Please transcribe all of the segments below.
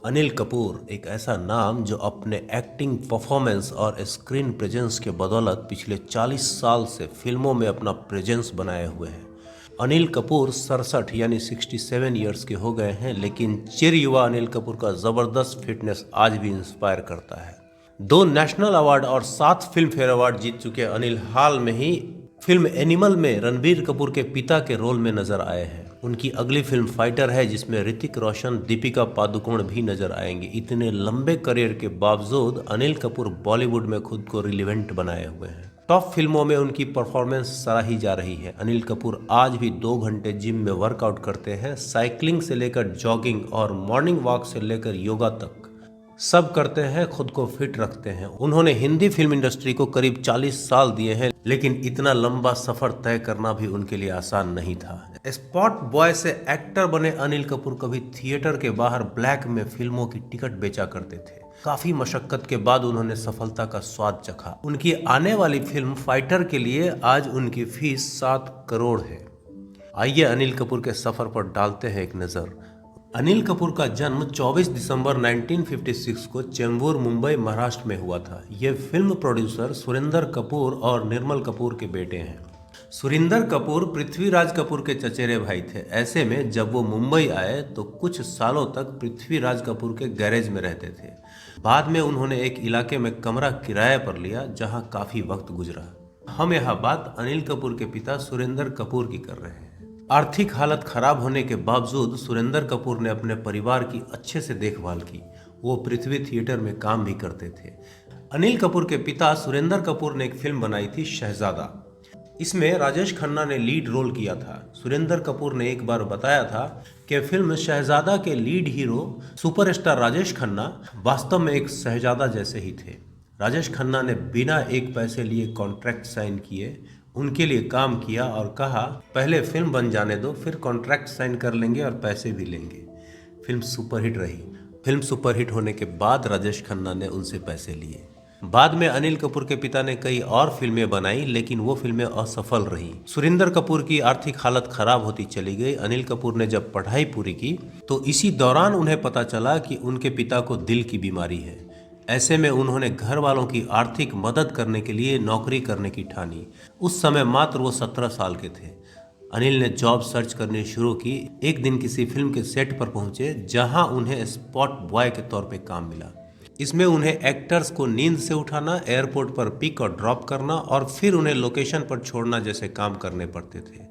अनिल कपूर एक ऐसा नाम जो अपने एक्टिंग परफॉर्मेंस और स्क्रीन प्रेजेंस के बदौलत पिछले 40 साल से फिल्मों में अपना प्रेजेंस बनाए हुए हैं। अनिल कपूर 67 यानी 67 ईयर्स के हो गए हैं, लेकिन चिर युवा अनिल कपूर का ज़बरदस्त फिटनेस आज भी इंस्पायर करता है। 2 नेशनल अवार्ड और 7 फिल्म फेयर अवार्ड जीत चुके अनिल हाल में ही फिल्म एनिमल में रणबीर कपूर के पिता के रोल में नजर आए हैं। उनकी अगली फिल्म फाइटर है, जिसमें ऋतिक रोशन, दीपिका पादुकोण भी नजर आएंगे। इतने लंबे करियर के बावजूद अनिल कपूर बॉलीवुड में खुद को रिलेवेंट बनाए हुए हैं। टॉप फिल्मों में उनकी परफॉर्मेंस सराही जा रही है। अनिल कपूर आज भी 2 घंटे जिम में वर्कआउट करते हैं। साइकिलिंग से लेकर जॉगिंग और मॉर्निंग वॉक से लेकर योगा तक सब करते हैं, खुद को फिट रखते हैं। उन्होंने हिंदी फिल्म इंडस्ट्री को करीब 40 साल दिए हैं, लेकिन इतना लंबा सफर तय करना भी उनके लिए आसान नहीं था। स्पॉट बॉय से एक्टर बने अनिल कपूर कभी थिएटर के बाहर ब्लैक में फिल्मों की टिकट बेचा करते थे। काफी मशक्कत के बाद उन्होंने सफलता का स्वाद चखा। उनकी आने वाली फिल्म फाइटर के लिए आज उनकी फीस 7 करोड़ है। आइए अनिल कपूर के सफर पर डालते हैं एक नजर। अनिल कपूर का जन्म 24 दिसंबर 1956 को चेंबूर, मुंबई, महाराष्ट्र में हुआ था। ये फिल्म प्रोड्यूसर सुरिंदर कपूर और निर्मल कपूर के बेटे हैं। सुरिंदर कपूर पृथ्वीराज कपूर के चचेरे भाई थे। ऐसे में जब वो मुंबई आए तो कुछ सालों तक पृथ्वीराज कपूर के गैरेज में रहते थे। बाद में उन्होंने एक इलाके में कमरा किराए पर लिया, जहां काफी वक्त गुजरा। हम यह बात अनिल कपूर के पिता सुरिंदर कपूर की कर रहे हैं। आर्थिक हालत खराब होने के बावजूद सुरिंदर कपूर ने अपने परिवार की अच्छे से देखभाल की। वो पृथ्वी थिएटर में काम भी करते थे। अनिल कपूर के पिता सुरिंदर कपूर ने एक फिल्म बनाई थी, शहजादा। इसमें राजेश खन्ना ने लीड रोल किया था। सुरिंदर कपूर ने एक बार बताया था कि फिल्म शहजादा के lead hero superstar Rajesh Khanna वास्तव में एक शहजादा जैसे ही थे। राजेश खन्ना ने बिना एक पैसे लिए कॉन्ट्रैक्ट साइन किए, उनके लिए काम किया और कहा, पहले फिल्म बन जाने दो, फिर कॉन्ट्रैक्ट साइन कर लेंगे और पैसे भी लेंगे। फिल्म सुपरहिट रही। फिल्म सुपरहिट होने के बाद राजेश खन्ना ने उनसे पैसे लिए। बाद में अनिल कपूर के पिता ने कई और फिल्में बनाई, लेकिन वो फिल्में असफल रहीं। सुरिंदर कपूर की आर्थिक हालत खराब होती चली गई। अनिल कपूर ने जब पढ़ाई पूरी की तो इसी दौरान उन्हें पता चला कि उनके पिता को दिल की बीमारी है। ऐसे में उन्होंने घर वालों की आर्थिक मदद करने के लिए नौकरी करने की ठानी। उस समय मात्र वो 17 साल के थे। अनिल ने जॉब सर्च करनी शुरू की। एक दिन किसी फिल्म के सेट पर पहुंचे, जहां उन्हें स्पॉट बॉय के तौर पे काम मिला। इसमें उन्हें एक्टर्स को नींद से उठाना, एयरपोर्ट पर पिक और ड्रॉप करना और फिर उन्हें लोकेशन पर छोड़ना जैसे काम करने पड़ते थे।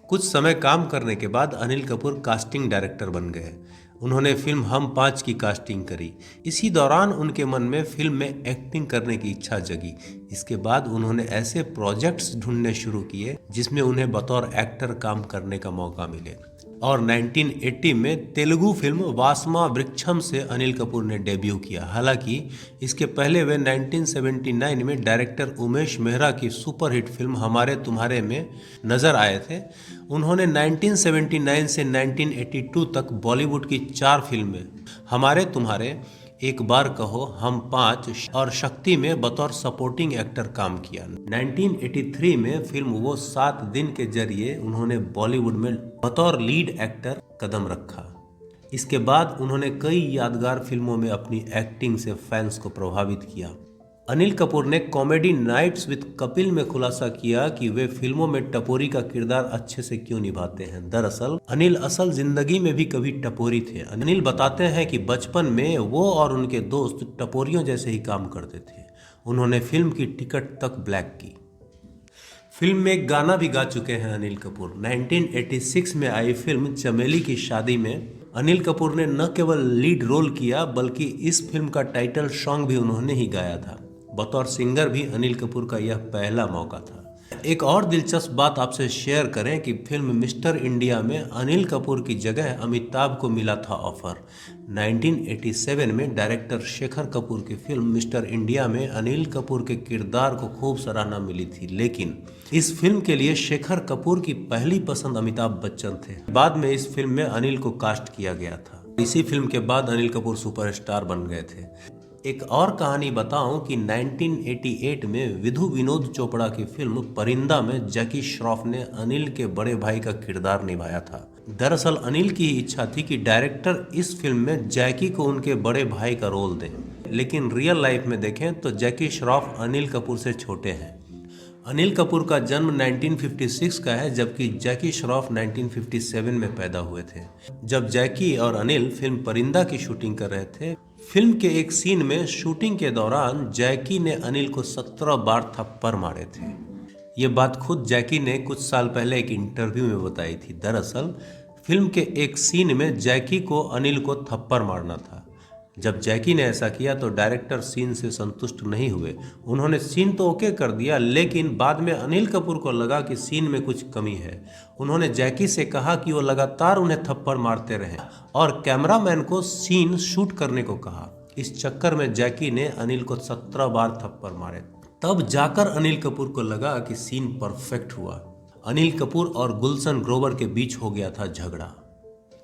कुछ समय काम करने के बाद अनिल कपूर कास्टिंग डायरेक्टर बन गए। उन्होंने फिल्म हम 5 की कास्टिंग करी। इसी दौरान उनके मन में फिल्म में एक्टिंग करने की इच्छा जगी। इसके बाद उन्होंने ऐसे प्रोजेक्ट्स ढूंढने शुरू किए जिसमें उन्हें बतौर एक्टर काम करने का मौका मिले, और 1980 में तेलुगु फिल्म वासमा वृक्षम से अनिल कपूर ने डेब्यू किया। हालांकि इसके पहले वे 1979 में डायरेक्टर उमेश मेहरा की सुपरहिट फिल्म हमारे तुम्हारे में नजर आए थे। उन्होंने 1979 से 1982 तक बॉलीवुड की 4 फिल्में हमारे तुम्हारे, एक बार कहो, हम 5 और शक्ति में बतौर सपोर्टिंग एक्टर काम किया। 1983 में फिल्म वो 7 दिन के जरिए उन्होंने बॉलीवुड में बतौर लीड एक्टर कदम रखा। इसके बाद उन्होंने कई यादगार फिल्मों में अपनी एक्टिंग से फैंस को प्रभावित किया। अनिल कपूर ने कॉमेडी नाइट्स विद कपिल में खुलासा किया कि वे फिल्मों में टपोरी का किरदार अच्छे से क्यों निभाते हैं। दरअसल अनिल असल जिंदगी में भी कभी टपोरी थे। अनिल बताते हैं कि बचपन में वो और उनके दोस्त टपोरियों जैसे ही काम करते थे। उन्होंने फिल्म की टिकट तक ब्लैक की। फिल्म में एक गाना भी गा चुके हैं अनिल कपूर। 1986 में आई फिल्म चमेली की शादी में अनिल कपूर ने न केवल लीड रोल किया, बल्कि इस फिल्म का टाइटल सॉन्ग भी उन्होंने ही गाया था। बतौर सिंगर भी अनिल कपूर का यह पहला मौका था। एक और दिलचस्प बात आपसे शेयर करें कि फिल्म मिस्टर इंडिया में अनिल कपूर की जगह अमिताभ को मिला था ऑफर। 1987 में डायरेक्टर शेखर कपूर की फिल्म मिस्टर इंडिया में अनिल कपूर के किरदार को खूब सराहना मिली थी, लेकिन इस फिल्म के लिए शेखर कपूर की पहली पसंद अमिताभ बच्चन थे। बाद में इस फिल्म में अनिल को कास्ट किया गया था। इसी फिल्म के बाद अनिल कपूर सुपरस्टार बन गए थे। एक और कहानी बताऊं कि 1988 में विधु विनोद चोपड़ा की फिल्म परिंदा में जैकी श्रॉफ ने अनिल के बड़े भाई का किरदार निभाया था। दरअसल अनिल की ही इच्छा थी कि डायरेक्टर इस फिल्म में जैकी को उनके बड़े भाई का रोल दें, लेकिन रियल लाइफ में देखें तो जैकी श्रॉफ अनिल कपूर से छोटे हैं। अनिल कपूर का जन्म 1956 का है, जबकि जैकी श्रॉफ 1957 में पैदा हुए थे। जब जैकी और अनिल फिल्म परिंदा की शूटिंग कर रहे थे, फिल्म के एक सीन में शूटिंग के दौरान जैकी ने अनिल को 17 बार थप्पड़ मारे थे। ये बात खुद जैकी ने कुछ साल पहले एक इंटरव्यू में बताई थी। दरअसल फिल्म के एक सीन में जैकी को अनिल को थप्पड़ मारना था। जब जैकी ने ऐसा किया तो डायरेक्टर सीन से संतुष्ट नहीं हुए। उन्होंने सीन तो ओके कर दिया, लेकिन बाद में अनिल कपूर को लगा कि सीन में कुछ कमी है। उन्होंने जैकी से कहा कि वो लगातार उन्हें थप्पड़ मारते रहे और कैमरामैन को सीन शूट करने को कहा। इस चक्कर में जैकी ने अनिल को 17 बार थप्पड़ मारे। तब जाकर अनिल कपूर को लगा कि सीन परफेक्ट हुआ। अनिल कपूर और गुलशन ग्रोवर के बीच हो गया था झगड़ा।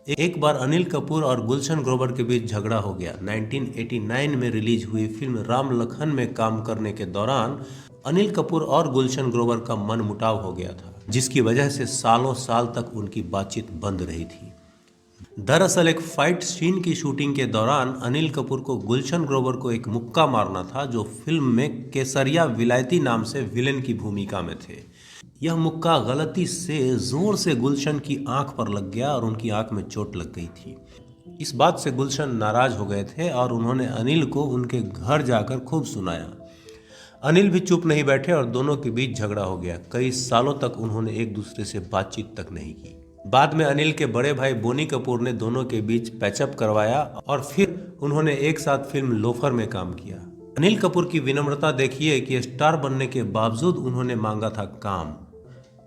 एक बार अनिल कपूर और गुलशन ग्रोवर के बीच झगड़ा हो गया। 1989 में रिलीज हुई फिल्म राम लखन में काम करने के दौरान अनिल कपूर और गुलशन ग्रोवर का मनमुटाव हो गया था, जिसकी वजह से सालों साल तक उनकी बातचीत बंद रही थी। दरअसल एक फाइट सीन की शूटिंग के दौरान अनिल कपूर को गुलशन ग्रोवर को एक मुक्का मारना था, जो फिल्म में केसरिया विलायती नाम से विलेन की भूमिका में थे। यह मुक्का गलती से जोर से गुलशन की आंख पर लग गया और उनकी आंख में चोट लग गई थी। इस बात से गुलशन नाराज हो गए थे और उन्होंने अनिल को उनके घर जाकर खूब सुनाया। अनिल भी चुप नहीं बैठे और दोनों के बीच झगड़ा हो गया। कई सालों तक उन्होंने एक दूसरे से बातचीत तक नहीं की। बाद में अनिल के बड़े भाई बोनी कपूर ने दोनों के बीच पैचअप करवाया और फिर उन्होंने एक साथ फिल्म लोफर में काम किया। अनिल कपूर की विनम्रता देखिए कि स्टार बनने के बावजूद उन्होंने मांगा था काम।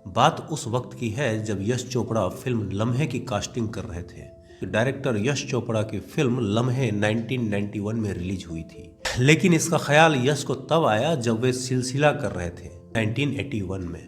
बात उस वक्त की है जब यश चोपड़ा फिल्म लम्हे की कास्टिंग कर रहे थे। डायरेक्टर यश चोपड़ा की फिल्म लम्हे 1991 में रिलीज हुई थी, लेकिन इसका ख्याल यश को तब आया जब वे सिलसिला कर रहे थे 1981 में।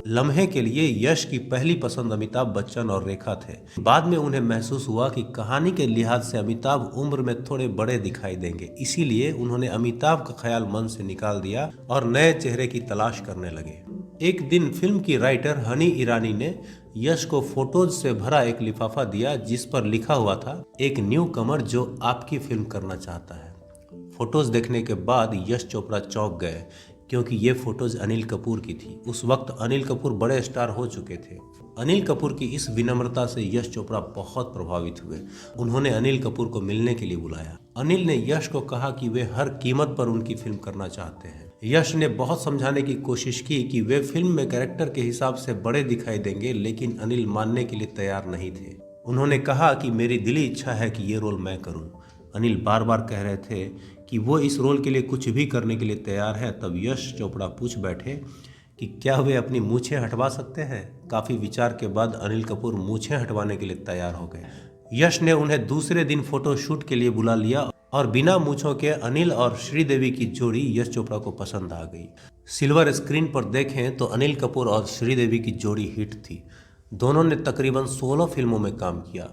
लम्हे के लिए यश की पहली पसंद अमिताभ बच्चन और रेखा थे। बाद में उन्हें महसूस हुआ कि कहानी के लिहाज से अमिताभ उम्र में थोड़े बड़े दिखाई देंगे, इसीलिए उन्होंने अमिताभ का ख्याल मन से निकाल दिया और नए चेहरे की तलाश करने लगे। एक दिन फिल्म की राइटर हनी ईरानी ने यश को फोटोज से भरा एक लिफाफा दिया, जिस पर लिखा हुआ था, एक न्यू कमर जो आपकी फिल्म करना चाहता है। फोटोज देखने के बाद यश चोपड़ा चौंक गए, क्योंकि ये फोटोज अनिल कपूर की थी। उस वक्त अनिल कपूर बड़े स्टार हो चुके थे। अनिल कपूर की इस विनम्रता से यश चोपड़ा बहुत प्रभावित हुए। उन्होंने अनिल कपूर को मिलने के लिए बुलाया। अनिल ने यश को कहा कि वे हर कीमत पर उनकी फिल्म करना चाहते हैं। यश ने बहुत समझाने की कोशिश की कि वे फिल्म में कैरेक्टर के हिसाब से बड़े दिखाई देंगे, लेकिन अनिल मानने के लिए तैयार नहीं थे। उन्होंने कहा कि मेरी दिली इच्छा है कि ये रोल मैं करूं। अनिल बार बार कह रहे थे कि वो इस रोल के लिए कुछ भी करने के लिए तैयार है। तब यश चोपड़ा पूछ बैठे कि क्या वे अपनी मूछें हटवा सकते हैं। काफ़ी विचार के बाद अनिल कपूर मूछें हटवाने के लिए तैयार हो गए। यश ने उन्हें दूसरे दिन फोटो शूट के लिए बुला लिया और बिना मूछों के अनिल और श्रीदेवी की जोड़ी यश चोपड़ा को पसंद आ गई। सिल्वर स्क्रीन पर देखें तो अनिल कपूर और श्रीदेवी की जोड़ी हिट थी। दोनों ने तकरीबन 16 फिल्मों में काम किया,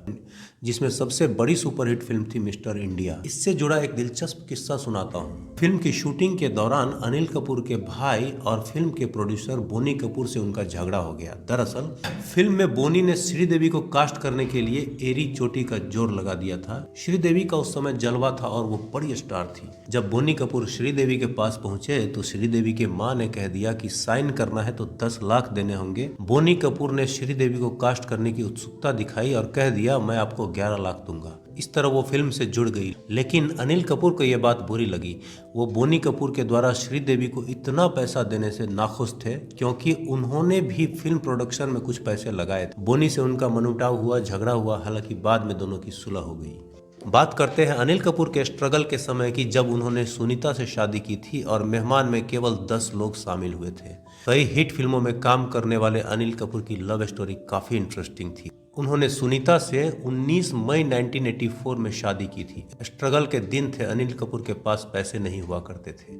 जिसमें सबसे बड़ी सुपरहिट फिल्म थी मिस्टर इंडिया। इससे जुड़ा एक दिलचस्प किस्सा सुनाता हूँ। फिल्म की शूटिंग के दौरान अनिल कपूर के भाई और फिल्म के प्रोड्यूसर बोनी कपूर से उनका झगड़ा हो गया। दरअसल फिल्म में बोनी ने श्रीदेवी को कास्ट करने के लिए एरी चोटी का जोर लगा दिया था। श्रीदेवी का उस समय जलवा था और वो बड़ी स्टार थी। जब बोनी कपूर श्रीदेवी के पास पहुंचे तो श्रीदेवी के माँ ने कह दिया कि साइन करना है तो 10 लाख देने होंगे। बोनी कपूर ने श्रीदेवी को कास्ट करने की उत्सुकता दिखाई और कह दिया, मैं आपको 11 लाख दूंगा। इस तरह वो फिल्म से जुड़ गई। लेकिन अनिल कपूर को यह बात बुरी लगी। वो बोनी कपूर के द्वारा श्रीदेवी को इतना पैसा देने से नाखुश थे, क्योंकि उन्होंने भी फिल्म प्रोडक्शन में कुछ पैसे लगाए थे। बोनी से उनका मनमुटाव हुआ, झगड़ा हुआ। हालांकि बाद में दोनों की सुलह हो गई। बात करते हैं अनिल कपूर के स्ट्रगल के समय की, जब उन्होंने सुनीता से शादी की थी और मेहमान में केवल 10 लोग शामिल हुए थे। कई हिट फिल्मों में काम करने वाले अनिल कपूर की लव स्टोरी काफी इंटरेस्टिंग थी। उन्होंने सुनीता से 19 मई 1984 में शादी की थी। स्ट्रगल के दिन थे। अनिल कपूर के पास पैसे नहीं हुआ करते थे।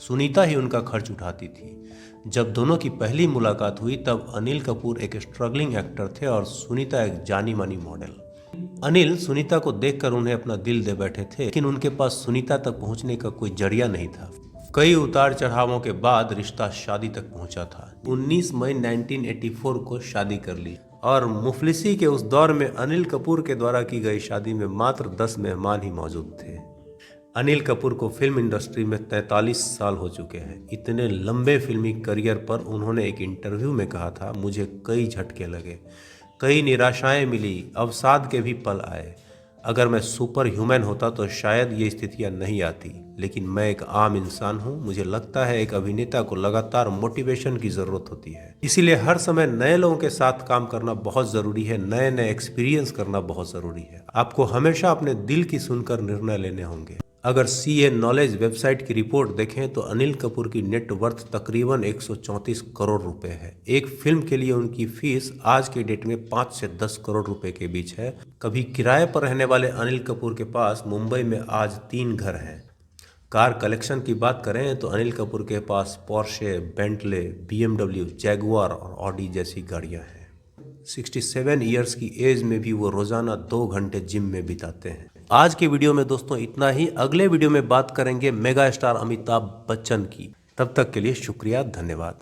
सुनीता ही उनका खर्च उठाती थी। जब दोनों की पहली मुलाकात हुई तब अनिल कपूर एक स्ट्रगलिंग एक्टर थे और सुनीता एक जानी मानी मॉडल। अनिल सुनीता को देखकर उन्हें अपना दिल दे बैठे थे, लेकिन उनके पास सुनीता तक पहुंचने का कोई जरिया नहीं था। कई उतार चढ़ावों के बाद रिश्ता शादी तक पहुंचा था। 19 मई 1984 को शादी कर ली। और मुफलिसी के उस दौर में अनिल कपूर के द्वारा की गई शादी में मात्र 10 मेहमान ही मौजूद थे। अनिल कपूर को फिल्म इंडस्ट्री में 43 साल हो चुके हैं। इतने लंबे फिल्मी करियर पर उन्होंने एक इंटरव्यू में कहा था, मुझे कई झटके लगे, कई निराशाएं मिली, अवसाद के भी पल आए। अगर मैं सुपर ह्यूमन होता तो शायद ये स्थितियां नहीं आती, लेकिन मैं एक आम इंसान हूं। मुझे लगता है एक अभिनेता को लगातार मोटिवेशन की ज़रूरत होती है, इसीलिए हर समय नए लोगों के साथ काम करना बहुत ज़रूरी है, नए नए एक्सपीरियंस करना बहुत ज़रूरी है। आपको हमेशा अपने दिल की सुनकर निर्णय लेने होंगे। अगर CA नॉलेज वेबसाइट की रिपोर्ट देखें तो अनिल कपूर की नेट वर्थ तकरीबन 134 करोड़ रुपए है। एक फिल्म के लिए उनकी फीस आज के डेट में 5 से 10 करोड़ रुपए के बीच है। कभी किराए पर रहने वाले अनिल कपूर के पास मुंबई में आज 3 घर हैं। कार कलेक्शन की बात करें तो अनिल कपूर के पास पोर्शे, बेंटले, BMW, जैगुआर और ऑडी जैसी गाड़ियां हैं। 67 ईयर्स की एज में भी वो रोजाना 2 घंटे जिम में बिताते हैं। आज के वीडियो में दोस्तों इतना ही। अगले वीडियो में बात करेंगे मेगा स्टार अमिताभ बच्चन की। तब तक के लिए शुक्रिया, धन्यवाद।